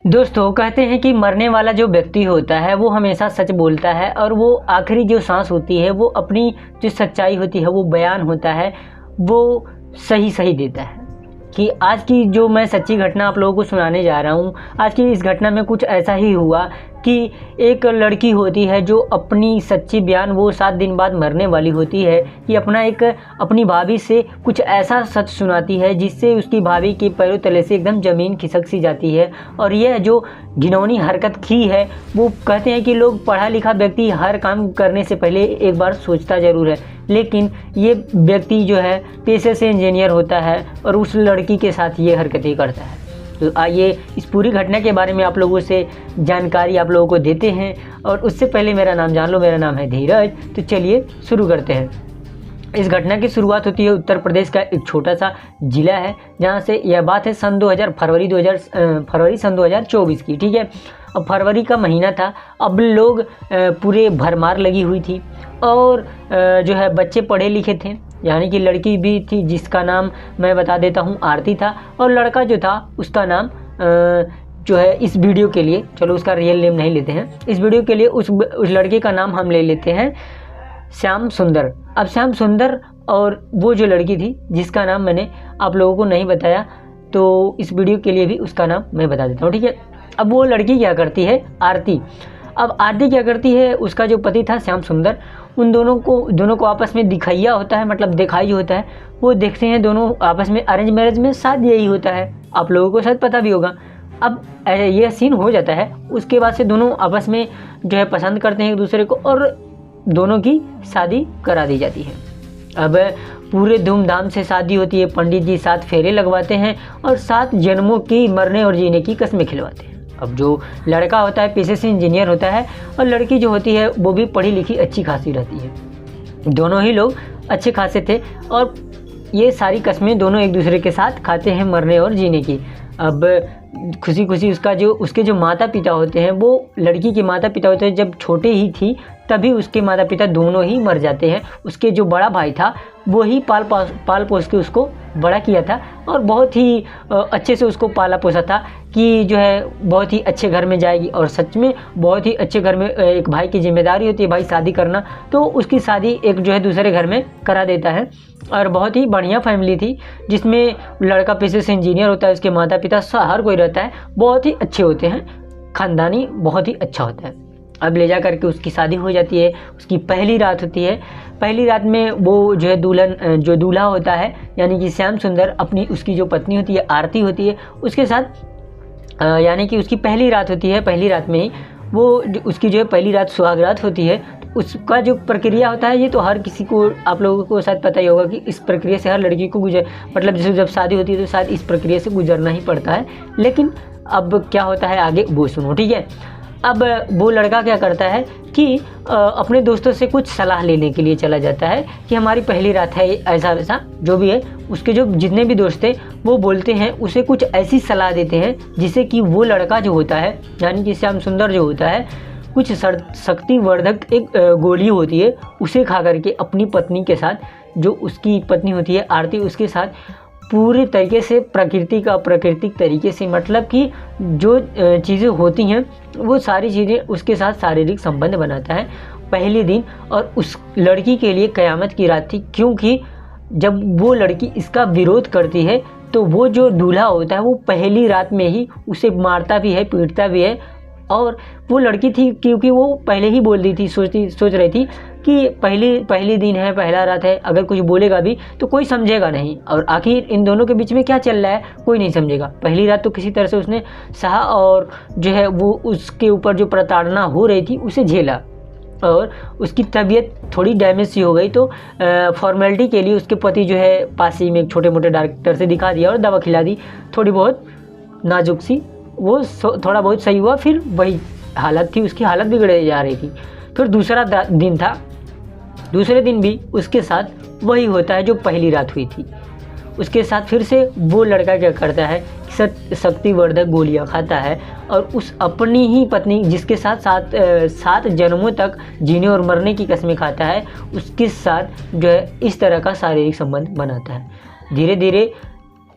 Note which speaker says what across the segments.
Speaker 1: दोस्तों कहते हैं कि मरने वाला जो व्यक्ति होता है वो हमेशा सच बोलता है और वो आखिरी जो सांस होती है वो अपनी जो सच्चाई होती है वो बयान होता है वो सही सही देता है। कि आज की जो मैं सच्ची घटना आप लोगों को सुनाने जा रहा हूँ, आज की इस घटना में कुछ ऐसा ही हुआ कि एक लड़की होती है जो अपनी सच्ची बयान वो 7 दिन बाद मरने वाली होती है कि अपनी भाभी से कुछ ऐसा सच सुनाती है जिससे उसकी भाभी के पैरों तले से एकदम ज़मीन खिसक सी जाती है। और यह जो घिनौनी हरकत की है वो कहते हैं कि लोग पढ़ा लिखा व्यक्ति हर काम करने से पहले एक बार सोचता ज़रूर है, लेकिन ये व्यक्ति जो है पेशे से इंजीनियर होता है और उस लड़की के साथ ये हरकतें करता है। तो आइए इस पूरी घटना के बारे में आप लोगों से जानकारी आप लोगों को देते हैं। और उससे पहले मेरा नाम जान लो, मेरा नाम है धीरज। तो चलिए शुरू करते हैं। इस घटना की शुरुआत होती है उत्तर प्रदेश का एक छोटा सा ज़िला है जहाँ से यह बात है फरवरी सन 2024 की। ठीक है, अब फरवरी का महीना था। अब लोग पूरे भरमार लगी हुई थी और जो है बच्चे पढ़े लिखे थे, यानी कि लड़की भी थी जिसका नाम मैं बता देता हूँ आरती था, और लड़का जो था उसका नाम जो है इस वीडियो के लिए, चलो उसका रियल नेम नहीं लेते हैं, इस वीडियो के लिए उस लड़के का नाम हम ले लेते हैं श्याम सुंदर। अब श्याम सुंदर और वो जो लड़की थी जिसका नाम मैंने आप लोगों को नहीं बताया, तो इस वीडियो के लिए भी उसका नाम मैं बता देता हूँ। ठीक है, अब वो लड़की क्या करती है, आरती। अब आरती क्या करती है, उसका जो पति था श्याम सुंदर, उन दोनों को आपस में दिखाइया होता है, मतलब दिखाई होता है। वो देखते हैं दोनों आपस में, अरेंज मैरिज में शायद यही होता है, आप लोगों को शायद पता भी होगा। अब ये सीन हो जाता है, उसके बाद से दोनों आपस में जो है पसंद करते हैं एक दूसरे को और दोनों की शादी करा दी जाती है। अब पूरे धूमधाम से शादी होती है, पंडित जी 7 फेरे लगवाते हैं और 7 जन्मों की मरने और जीने की कसमें खिलवाते हैं। अब जो लड़का होता है पेशे से इंजीनियर होता है और लड़की जो होती है वो भी पढ़ी लिखी अच्छी खासी रहती है। दोनों ही लोग अच्छे खासे थे और ये सारी कस्में दोनों एक दूसरे के साथ खाते हैं मरने और जीने की। अब खुशी खुशी उसके जो माता पिता होते हैं, वो लड़की के माता पिता होते हैं जब छोटे ही थी तभी उसके माता पिता दोनों ही मर जाते हैं। उसके जो बड़ा भाई था वो ही पाल पोस के उसको बड़ा किया था और बहुत ही अच्छे से उसको पाला पोसा था कि जो है बहुत ही अच्छे घर में जाएगी। और सच में बहुत ही अच्छे घर में एक भाई की जिम्मेदारी होती है भाई शादी करना, तो उसकी शादी एक जो है दूसरे घर में करा देता है। और बहुत ही बढ़िया फैमिली थी जिसमें लड़का पेशे से इंजीनियर होता है, उसके माता पिता हर कोई रहता है, बहुत ही अच्छे होते हैं, ख़ानदानी बहुत ही अच्छा होता है। अब ले जा करके उसकी शादी हो जाती है, उसकी पहली रात होती है। पहली रात में वो जो है दूल्हा होता है यानी कि श्याम सुंदर उसकी जो पत्नी होती है आरती होती है उसके साथ, यानी कि उसकी पहली रात होती है। पहली रात में ही उसकी जो है पहली रात सुहागरात होती है। तो उसका जो प्रक्रिया होता है ये तो हर किसी को, आप लोगों को शायद पता ही होगा कि इस प्रक्रिया से हर लड़की को मतलब जब शादी होती है तो शायद इस प्रक्रिया से गुजरना ही पड़ता है। लेकिन अब क्या होता है आगे वो सुनो। ठीक है, अब वो लड़का क्या करता है कि अपने दोस्तों से कुछ सलाह लेने के लिए चला जाता है कि हमारी पहली रात है, ऐसा वैसा जो भी है। उसके जो जितने भी दोस्त थे वो बोलते हैं, उसे कुछ ऐसी सलाह देते हैं जिससे कि वो लड़का जो होता है यानी कि श्याम सुंदर जो होता है, कुछ शक्तिवर्धक एक गोली होती है, उसे खा करके अपनी पत्नी के साथ, जो उसकी पत्नी होती है आरती, उसके साथ पूरे तरीके से प्राकृतिक तरीके से, मतलब कि जो चीज़ें होती हैं वो सारी चीज़ें उसके साथ शारीरिक संबंध बनाता है पहले दिन। और उस लड़की के लिए क़यामत की रात थी, क्योंकि जब वो लड़की इसका विरोध करती है तो वो जो दूल्हा होता है वो पहली रात में ही उसे मारता भी है, पीटता भी है। और वो लड़की थी क्योंकि वो पहले ही बोल दी थी, सोच रही थी कि पहली दिन है, पहला रात है, अगर कुछ बोलेगा भी तो कोई समझेगा नहीं, और आखिर इन दोनों के बीच में क्या चल रहा है कोई नहीं समझेगा। पहली रात तो किसी तरह से उसने सहा और जो है वो उसके ऊपर जो प्रताड़ना हो रही थी उसे झेला, और उसकी तबीयत थोड़ी डैमेज सी हो गई। तो फॉर्मेलिटी के लिए उसके पति जो है पास ही में एक छोटे मोटे डॉक्टर से दिखा दिया और दवा खिला दी, थोड़ी बहुत नाजुक सी, वो थोड़ा बहुत सही हुआ। फिर वही हालत थी, उसकी हालत बिगड़े जा रही थी। फिर दूसरा दिन था, दूसरे दिन भी उसके साथ वही होता है जो पहली रात हुई थी। उसके साथ फिर से वो लड़का क्या करता है, शक्तिवर्धक गोलियां खाता है और उस अपनी ही पत्नी जिसके साथ 7 जन्मों तक जीने और मरने की कसमें खाता है, उसके साथ जो है इस तरह का शारीरिक संबंध बनाता है। धीरे धीरे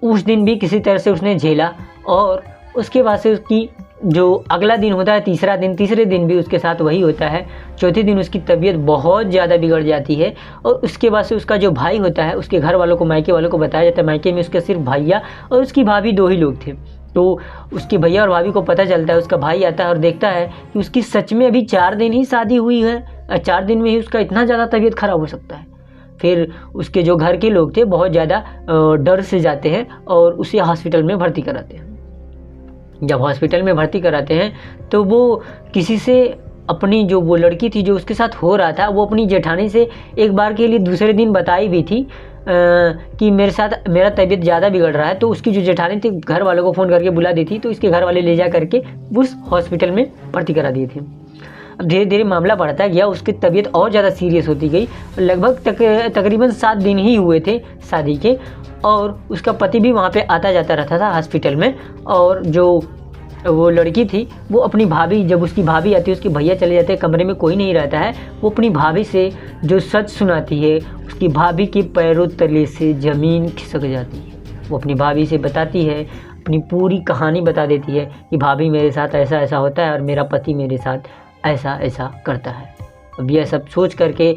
Speaker 1: उस दिन भी किसी तरह से उसने झेला और उसके बाद से उसकी जो अगला दिन होता है, तीसरा दिन, तीसरे दिन भी उसके साथ वही होता है। चौथे दिन उसकी तबीयत बहुत ज़्यादा बिगड़ जाती है और उसके बाद से उसका जो भाई होता है, उसके घर वालों को, मायके वालों को बताया जाता है। मायके में उसके सिर्फ भैया और उसकी भाभी 2 ही लोग थे। तो उसके भैया और भाभी को पता चलता है, उसका भाई आता है और देखता है कि उसकी सच में अभी 4 दिन ही शादी हुई है, 4 दिन में ही उसका इतना ज़्यादा तबीयत ख़राब हो सकता है। फिर उसके जो घर के लोग थे बहुत ज़्यादा डर से जाते हैं और उसे हॉस्पिटल में भर्ती कराते हैं। जब हॉस्पिटल में भर्ती कराते हैं तो वो किसी से अपनी जो वो लड़की थी जो उसके साथ हो रहा था, वो अपनी जेठानी से एक बार के लिए दूसरे दिन बताई भी थी कि मेरा तबीयत ज़्यादा बिगड़ रहा है। तो उसकी जो जेठानी थी घर वालों को फ़ोन करके बुला दी थी, तो इसके घर वाले ले जा करके उस हॉस्पिटल में भर्ती करा दिए थे। अब धीरे धीरे मामला बढ़ता गया, उसकी तबीयत और ज़्यादा सीरियस होती गई। लगभग तकरीबन 7 दिन ही हुए थे शादी के, और उसका पति भी वहाँ पे आता जाता रहता था हॉस्पिटल में। और जो वो लड़की थी वो अपनी भाभी, जब उसकी भाभी आती है, उसके भैया चले जाते हैं, कमरे में कोई नहीं रहता है, वो अपनी भाभी से जो सच सुनाती है, उसकी भाभी के पैरों तले से ज़मीन खिसक जाती है। वो अपनी भाभी से बताती है, अपनी पूरी कहानी बता देती है कि भाभी मेरे साथ ऐसा ऐसा होता है और मेरा पति मेरे साथ ऐसा ऐसा करता है। अब यह सब सोच करके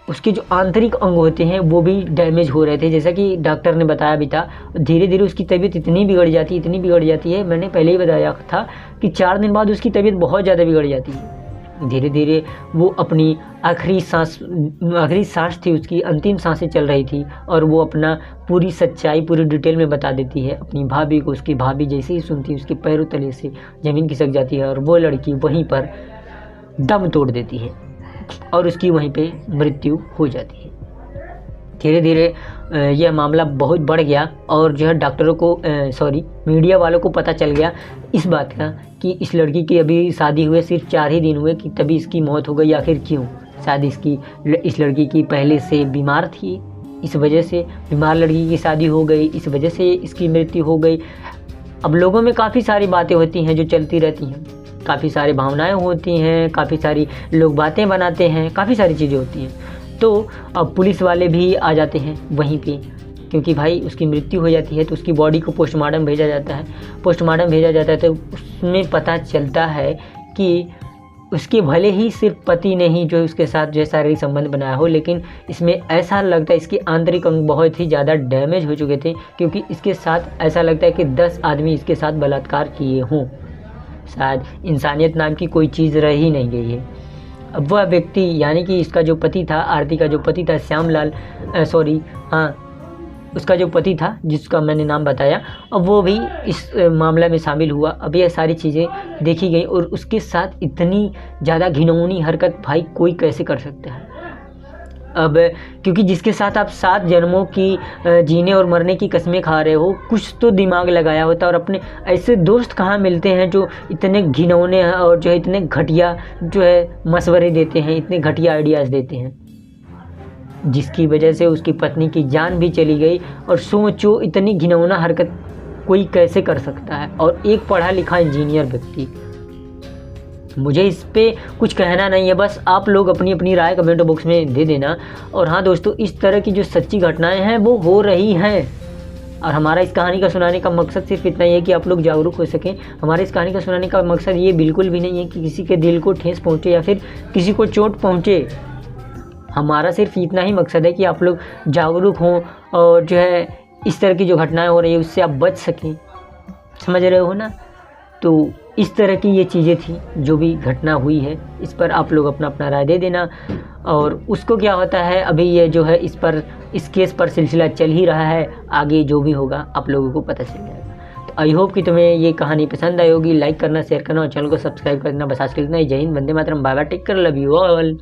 Speaker 1: उसके जो आंतरिक अंग होते हैं वो भी डैमेज हो रहे थे, जैसा कि डॉक्टर ने बताया भी था। धीरे धीरे उसकी तबीयत इतनी बिगड़ जाती है, मैंने पहले ही बताया था कि 4 दिन बाद उसकी तबीयत बहुत ज़्यादा बिगड़ जाती है। धीरे धीरे वो अपनी आखिरी सांस थी, उसकी अंतिम सांसें चल रही थी, और वो अपना पूरी सच्चाई पूरी डिटेल में बता देती है अपनी भाभी को। उसकी भाभी जैसे ही सुनती है, उसके पैरों तले से ज़मीन खिसक जाती है और वो लड़की वहीं पर दम तोड़ देती है और उसकी वहीं पे मृत्यु हो जाती है। धीरे धीरे यह मामला बहुत बढ़ गया और जो है डॉक्टरों को मीडिया वालों को पता चल गया इस बात का कि इस लड़की की अभी शादी हुए सिर्फ 4 ही दिन हुए कि तभी इसकी मौत हो गई। आखिर क्यों? शायद इस लड़की की पहले से बीमार थी, इस वजह से बीमार लड़की की शादी हो गई, इस वजह से इसकी मृत्यु हो गई। अब लोगों में काफ़ी सारी बातें होती हैं जो चलती रहती हैं, काफ़ी सारी भावनाएं होती हैं, काफ़ी सारी लोग बातें बनाते हैं, काफ़ी सारी चीज़ें होती हैं। तो अब पुलिस वाले भी आ जाते हैं वहीं पे, क्योंकि भाई उसकी मृत्यु हो जाती है तो उसकी बॉडी को पोस्टमार्टम भेजा जाता है। तो उसमें पता चलता है कि उसके भले ही सिर्फ पति ने ही जो उसके साथ जो शारीरिक संबंध बनाया हो, लेकिन इसमें ऐसा लगता है इसके आंतरिक अंग बहुत ही ज़्यादा डैमेज हो चुके थे, क्योंकि इसके साथ ऐसा लगता है कि 10 आदमी इसके साथ बलात्कार किए हों। शायद इंसानियत नाम की कोई चीज़ रह ही नहीं गई है। अब वह व्यक्ति यानी कि इसका जो पति था, आरती का जो पति था, उसका जो पति था जिसका मैंने नाम बताया, अब वो भी इस मामले में शामिल हुआ। अब यह सारी चीज़ें देखी गई और उसके साथ इतनी ज़्यादा घिनौनी हरकत भाई कोई कैसे कर सकता है। अब क्योंकि जिसके साथ आप 7 जन्मों की जीने और मरने की कस्में खा रहे हो, कुछ तो दिमाग लगाया होता। और अपने ऐसे दोस्त कहाँ मिलते हैं जो इतने घिनौने हैं और जो है इतने घटिया जो है मशवरे देते हैं, इतने घटिया आइडियाज़ देते हैं, जिसकी वजह से उसकी पत्नी की जान भी चली गई। और सोचो इतनी घिनौना हरकत कोई कैसे कर सकता है, और एक पढ़ा लिखा इंजीनियर व्यक्ति। मुझे इस पे कुछ कहना नहीं है, बस आप लोग अपनी अपनी राय कमेंट बॉक्स में दे देना। और हाँ दोस्तों, इस तरह की जो सच्ची घटनाएं हैं वो हो रही हैं, और हमारा इस कहानी का सुनाने का मकसद सिर्फ इतना ही है कि आप लोग जागरूक हो सकें। हमारे इस कहानी का सुनाने का मकसद ये बिल्कुल भी नहीं है कि किसी के दिल को ठेस पहुँचे या फिर किसी को चोट पहुँचे। हमारा सिर्फ इतना ही मकसद है कि आप लोग जागरूक हों और जो है इस तरह की जो घटनाएं हो रही है उससे आप बच सकें। समझ रहे हो ना? तो इस तरह की ये चीज़ें थी जो भी घटना हुई है, इस पर आप लोग अपना अपना राय दे देना। और उसको क्या होता है, अभी ये जो है इस केस पर सिलसिला चल ही रहा है, आगे जो भी होगा आप लोगों को पता चल जाएगा। तो आई होप कि तुम्हें ये कहानी पसंद आई होगी। लाइक करना, शेयर करना और चैनल को सब्सक्राइब करना बस आज के लिए इतना ही। जय हिंद, वंदे मातरम, bye bye, take care, love you all.